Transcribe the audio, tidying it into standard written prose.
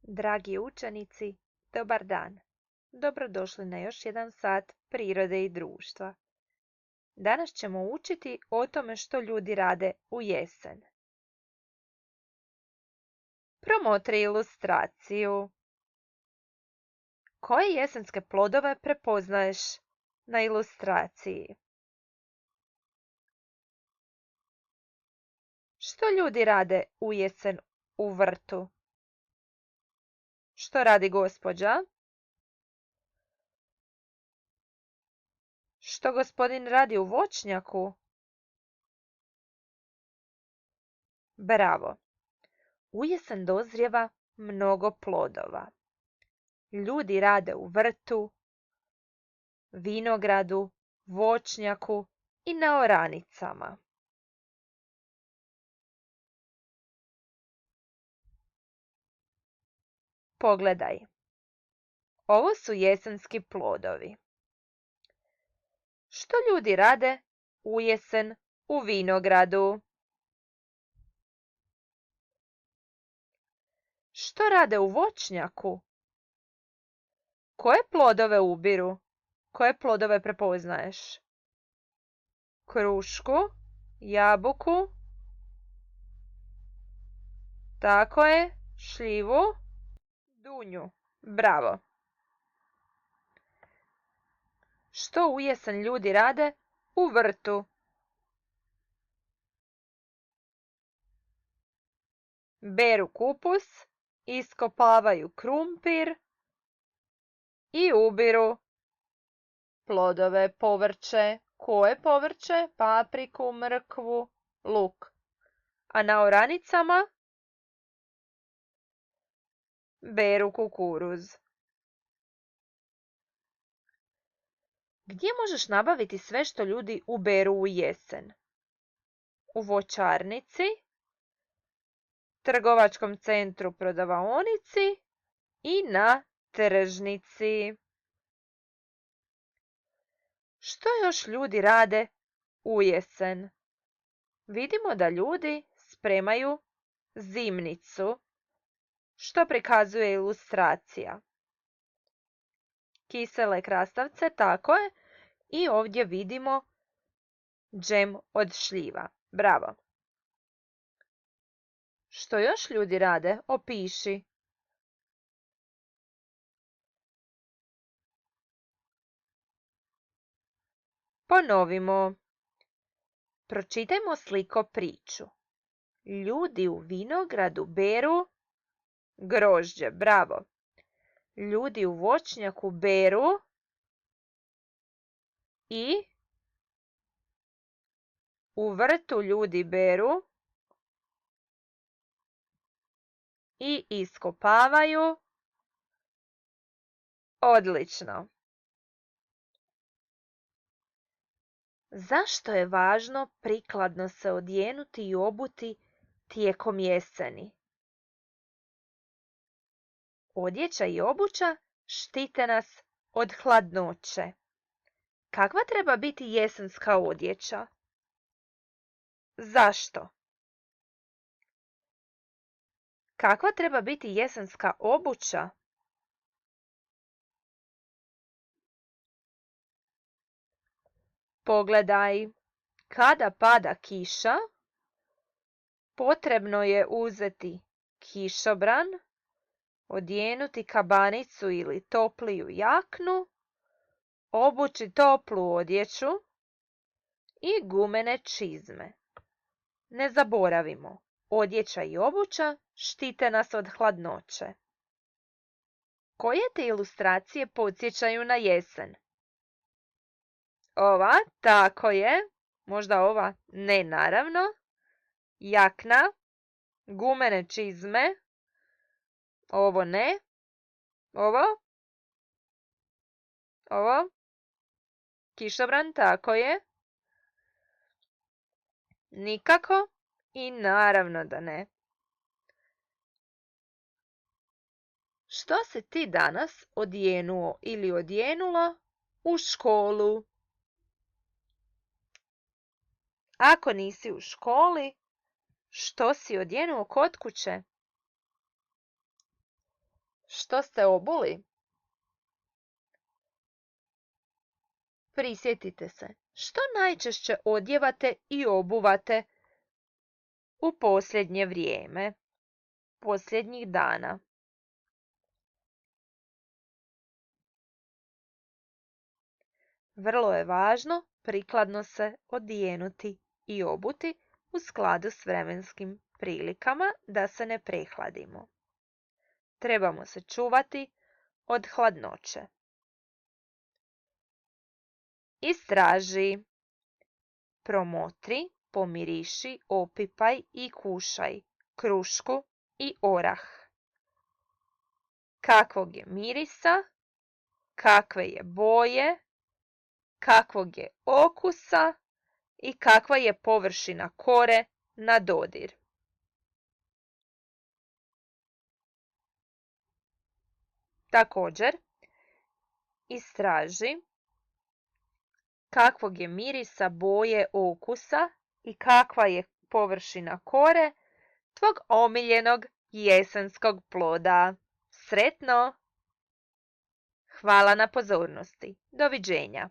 Dragi učenici, dobar dan. Dobrodošli na još jedan sat prirode i društva. Danas ćemo učiti o tome što ljudi rade u jesen. Promotri ilustraciju. Koje jesenske plodove prepoznaješ na ilustraciji? Što ljudi rade u jesen u vrtu? Što radi gospođa? Što gospodin radi u voćnjaku? Bravo! U jesen dozrijeva mnogo plodova. Ljudi rade u vrtu, vinogradu, voćnjaku i na oranicama. Pogledaj. Ovo su jesenski plodovi. Što ljudi rade u jesen u vinogradu? Što rade u voćnjaku? Koje plodove ubiru? Koje plodove prepoznaješ? Krušku, jabuku, tako je, šljivu, dunju. Bravo! Što u jesen ljudi rade u vrtu? Beru kupus, iskopavaju krumpir i ubiru plodove, povrće. Koje povrće? Papriku, mrkvu, luk. A na oranicama beru kukuruz. Gdje možeš nabaviti sve što ljudi uberu u jesen? U voćarnici, trgovačkom centru prodavaonici i na tržnici. Što još ljudi rade u jesen? Vidimo da ljudi spremaju zimnicu, što prikazuje ilustracija. Kisele krastavce, tako je, i ovdje vidimo džem od šljiva. Bravo! Što još ljudi rade? Opiši. Ponovimo. Pročitajmo sliko priču. Ljudi u vinogradu beru grožđe. Bravo! Ljudi u voćnjaku beru i u vrtu ljudi beru i iskopavaju. Odlično! Zašto je važno prikladno se odjenuti i obuti tijekom jeseni? Odjeća i obuća štite nas od hladnoće. Kakva treba biti jesenska odjeća? Zašto? Kakva treba biti jesenska obuća? Pogledaj, kada pada kiša, potrebno je uzeti kišobran, odjenuti kabanicu ili topliju jaknu, obući toplu odjeću i gumene čizme. Ne zaboravimo, odjeća i obuća štite nas od hladnoće. Koje te ilustracije podsjećaju na jesen? Ova, tako je, možda ova, ne naravno, jakna, gumene čizme, ovo ne, ovo, kišobran, tako je, nikako i naravno da ne. Što si ti danas odjenuo ili odjenula u školu? Ako nisi u školi, što si odjenuo kod kuće? Što ste obuli? Prisjetite se, što najčešće odjevate i obuvate u posljednje vrijeme, posljednjih dana. Vrlo je važno prikladno se odijenuti i obuti u skladu s vremenskim prilikama da se ne prehladimo. Trebamo se čuvati od hladnoće. Istraži, promotri, pomiriši, opipaj i kušaj krušku i orah. Kakvog je mirisa, kakve je boje, kakvog je okusa i kakva je površina kore na dodir. Također, istraži kakvog je mirisa, boje, okusa i kakva je površina kore tvog omiljenog jesenskog ploda. Sretno! Hvala na pozornosti. Doviđenja.